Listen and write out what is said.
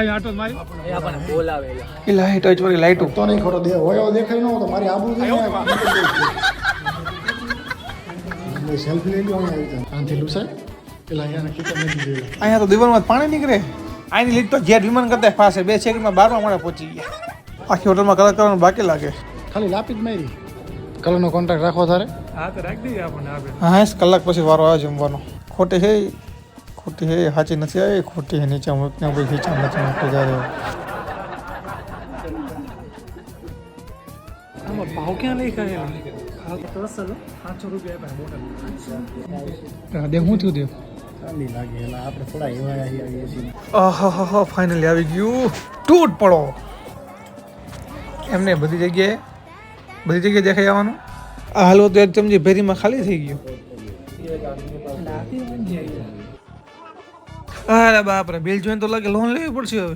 આટો મારી એ આપણને બોલાવે એ લાઈટ હોય ચોરી લાઈટ તો નહીં ખોટો દે હોય એવો દેખાય ન હોય તો મારી આબરૂ છે સેલ્ફી લઈ લો અહીંયા આનથી લૂસાય પેલા અહીંયા કિચન નથી જોયું અહીંયા તો દિવાલમાં પાણી નીકળે આની લીટ તો જેટ વિમાન કરતા ફાસે 2 સેકન્ડમાં 12 માળે પહોંચી ગયા આખી હોટલમાં કલર કરવાનું બાકી લાગે ખાલી લાપી જ મારી કલરનો કોન્ટ્રાક્ટ રાખવો તારે હા તો રાખી દઈએ આપણને આપે હા કલાક પછી વારો આવે જમવાનો ખોટી છે સાચી નથી આવી ખોટી છે નીચે ત્યાં કોઈ ખીચા નથી મૂકી જાય આમાં ભાવ ક્યાં લઈ ખાય હા તો અસલ 500 રૂપિયા આપ્યા મોટા દે હું થયું દે ચાલી લાગે એટલે આપણે થોડા એવા આવીએ છીએ આહા ફાઇનલી આવી ગયું તૂટ પડો એમને બધી જગ્યાએ દેખાઈ આવવાનું આ હાલો તો એક ચમચી ભેરીમાં ખાલી થઈ ગયું અરે બાપરે બિલ જોઈને તો લાગે લોન લેવી પડશે હવે